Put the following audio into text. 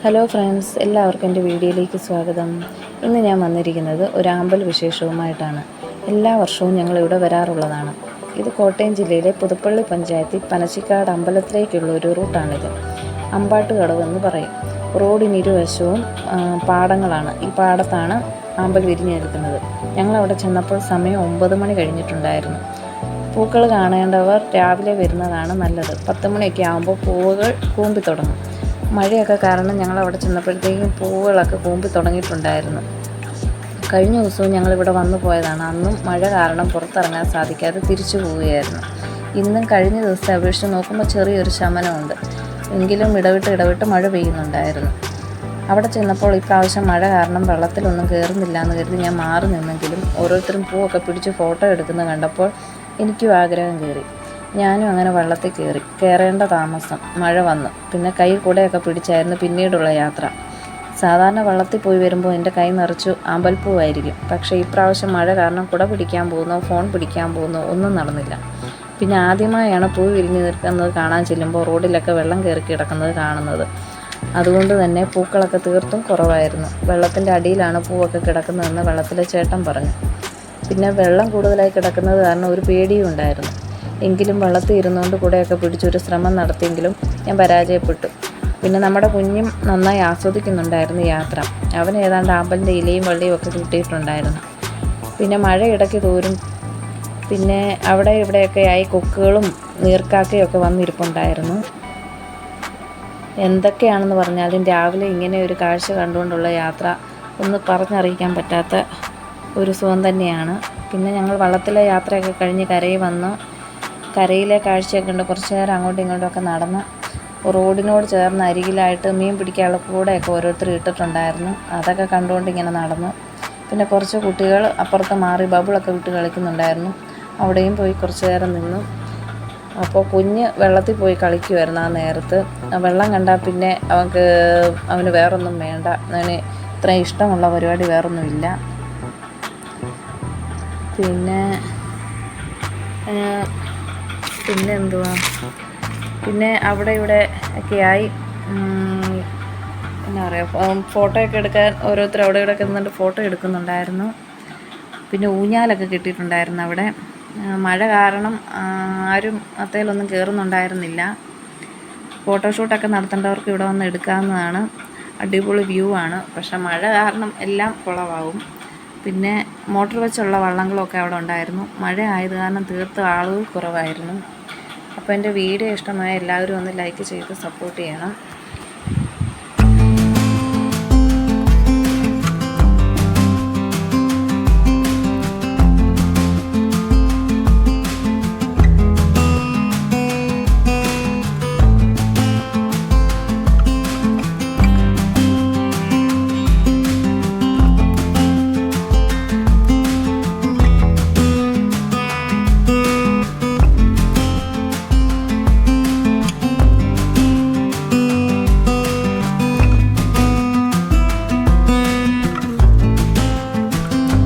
Hello friends, എല്ലാവർക്കും എൻ്റെ വീഡിയോയിലേക്ക് സ്വാഗതം. ഇന്ന് ഞാൻ വന്നിരിക്കുന്നത് ഒരു അമ്പൽ വിശേഷവുമായിട്ടാണ്. എല്ലാ വർഷവും ഞങ്ങളിവിടെ വരാറുള്ളതാണ്. ഇത് കോട്ടയം ജില്ലയിലെ പുതുപ്പള്ളി പഞ്ചായത്തിൽ പനച്ചിക്കാട് അമ്പലത്തിലേക്കുള്ള ഒരു റൂട്ടാണിത്. അമ്പാട്ടുകടവ് എന്ന് പറയും. റോഡിനിരുവശവും പാടങ്ങളാണ്. ഈ പാടത്താണ് അമ്പൽ വിരിഞ്ഞു നിൽക്കുന്നത്. ഞങ്ങളവിടെ ചെന്നപ്പോൾ സമയം 9 മണി കഴിഞ്ഞിട്ടുണ്ടായിരുന്നു. പൂക്കൾ കാണേണ്ടവർ രാവിലെ വരുന്നതാണ് നല്ലത്. 10 മണിയൊക്കെ ആകുമ്പോൾ പൂവുകൾ കൂമ്പി തുടങ്ങും. മഴയൊക്കെ കാരണം ഞങ്ങൾ അവിടെ ചെന്നപ്പോഴത്തേക്കും പൂവുകളൊക്കെ കൂമ്പി തുടങ്ങിയിട്ടുണ്ടായിരുന്നു. കഴിഞ്ഞ ദിവസവും ഞങ്ങളിവിടെ വന്നു പോയതാണ്. അന്നും മഴ കാരണം പുറത്തിറങ്ങാൻ സാധിക്കാതെ തിരിച്ചു പോവുകയായിരുന്നു. ഇന്നും കഴിഞ്ഞ ദിവസത്തെ അപേക്ഷിച്ച് നോക്കുമ്പോൾ ചെറിയൊരു ശമനമുണ്ട്. എങ്കിലും ഇടവിട്ട് മഴ പെയ്യുന്നുണ്ടായിരുന്നു. അവിടെ ചെന്നപ്പോൾ ഇപ്രാവശ്യം മഴ കാരണം വെള്ളത്തിലൊന്നും കയറുന്നില്ല എന്ന് കരുതി ഞാൻ മാറി നിന്നെങ്കിലും ഓരോരുത്തരും പൂവൊക്കെ പിടിച്ച് ഫോട്ടോ എടുക്കുന്നത് കണ്ടപ്പോൾ എനിക്കും ആഗ്രഹം കയറി. ഞാനും അങ്ങനെ വെള്ളത്തിൽ കയറേണ്ട താമസം. മഴ വന്നു. പിന്നെ കൈ കൂടെയൊക്കെ പിടിച്ചായിരുന്നു പിന്നീടുള്ള യാത്ര. സാധാരണ വെള്ളത്തിൽ പോയി വരുമ്പോൾ എൻ്റെ കൈ നിറച്ചു അമ്പൽപ്പൂവായിരിക്കും. പക്ഷേ ഇപ്രാവശ്യം മഴ കാരണം കുട പിടിക്കാൻ പോകുന്നോ ഫോൺ പിടിക്കാൻ പോകുന്നോ ഒന്നും നടന്നില്ല. പിന്നെ ആദ്യമായാണ് പൂ വിരിഞ്ഞ് നിൽക്കുന്നത് കാണാൻ ചെല്ലുമ്പോൾ റോഡിലൊക്കെ വെള്ളം കയറി കിടക്കുന്നത് കാണുന്നത്. അതുകൊണ്ട് തന്നെ പൂക്കളൊക്കെ തീർത്തും കുറവായിരുന്നു. വെള്ളത്തിൻ്റെ അടിയിലാണ് പൂവൊക്കെ കിടക്കുന്നതെന്ന് വെള്ളത്തിലെ ചേട്ടൻ പറഞ്ഞു. പിന്നെ വെള്ളം കൂടുതലായി കിടക്കുന്നത് കാരണം ഒരു പേടിയും ഉണ്ടായിരുന്നു. എങ്കിലും വെള്ളത്തിൽ ഇരുന്നുകൊണ്ട് കൂടെയൊക്കെ പിടിച്ചൊരു ശ്രമം നടത്തിയെങ്കിലും ഞാൻ പരാജയപ്പെട്ടു. പിന്നെ നമ്മുടെ കുഞ്ഞും നന്നായി ആസ്വദിക്കുന്നുണ്ടായിരുന്നു യാത്ര. അവൻ ഏതാണ്ട് ആമ്പലിൻ്റെ ഇലയും വള്ളിയും ഒക്കെ കിട്ടിയിട്ടുണ്ടായിരുന്നു. പിന്നെ മഴ ഇടയ്ക്ക് തോരും. പിന്നെ അവിടെ ഇവിടെയൊക്കെ ആയി കൊക്കുകളും നീർക്കാക്കയൊക്കെ വന്നിരിപ്പുണ്ടായിരുന്നു. എന്തൊക്കെയാണെന്ന് പറഞ്ഞാലും രാവിലെ ഇങ്ങനെ ഒരു കാഴ്ച കണ്ടുകൊണ്ടുള്ള യാത്ര ഒന്ന് പറഞ്ഞറിയിക്കാൻ പറ്റാത്ത ഒരു സുഖം തന്നെയാണ്. പിന്നെ ഞങ്ങൾ വള്ളത്തിലെ യാത്രയൊക്കെ കഴിഞ്ഞ് കരയിൽ വന്നു. കരയിലെ കാഴ്ചയൊക്കെ കണ്ട് കുറച്ച് നേരം അങ്ങോട്ടും ഇങ്ങോട്ടുമൊക്കെ നടന്ന് റോഡിനോട് ചേർന്ന് അരികിലായിട്ട് മീൻ പിടിക്കാനുള്ള കൂടെയൊക്കെ ഓരോരുത്തർ ഇട്ടിട്ടുണ്ടായിരുന്നു. അതൊക്കെ കണ്ടുകൊണ്ട് ഇങ്ങനെ നടന്നു. പിന്നെ കുറച്ച് കുട്ടികൾ അപ്പുറത്ത് മാറി ബബിളൊക്കെ വിട്ട് കളിക്കുന്നുണ്ടായിരുന്നു. അവിടെയും പോയി കുറച്ച് നേരം നിന്നു. അപ്പോൾ കുഞ്ഞ് വെള്ളത്തിൽ പോയി കളിക്കുമായിരുന്നു. ആ നേരത്ത് വെള്ളം കണ്ടാൽ പിന്നെ അവന് വേറൊന്നും വേണ്ട. അവന് ഇത്രയും ഇഷ്ടമുള്ള പരിപാടി വേറൊന്നുമില്ല. പിന്നെ എന്തുവാ, പിന്നെ അവിടെ ഇവിടെ ഒക്കെ ആയി എന്നാ പറയുക, ഫോട്ടോയൊക്കെ എടുക്കാൻ ഓരോരുത്തർ അവിടെ ഇവിടെ ഒക്കെ നിന്നിട്ട് ഫോട്ടോ എടുക്കുന്നുണ്ടായിരുന്നു. പിന്നെ ഊഞ്ഞാലൊക്കെ കിട്ടിയിട്ടുണ്ടായിരുന്നു അവിടെ. മഴ കാരണം ആരും അത്തേലൊന്നും കയറുന്നുണ്ടായിരുന്നില്ല. ഫോട്ടോഷൂട്ടൊക്കെ നടത്തേണ്ടവർക്ക് ഇവിടെ വന്ന് എടുക്കാവുന്നതാണ്. അടിപൊളി വ്യൂ ആണ്. പക്ഷെ മഴ കാരണം എല്ലാം കുളമാവും. പിന്നെ മോട്ടർ വെച്ചുള്ള വള്ളങ്ങളൊക്കെ അവിടെ ഉണ്ടായിരുന്നു. മഴ ആയത് കാരണം തീർത്തും ആളുകൾ കുറവായിരുന്നു. അപ്പോൾ എൻ്റെ വീഡിയോ ഇഷ്ടമായ എല്ലാവരും ഒന്ന് ലൈക്ക് ചെയ്ത് സപ്പോർട്ട് ചെയ്യണം.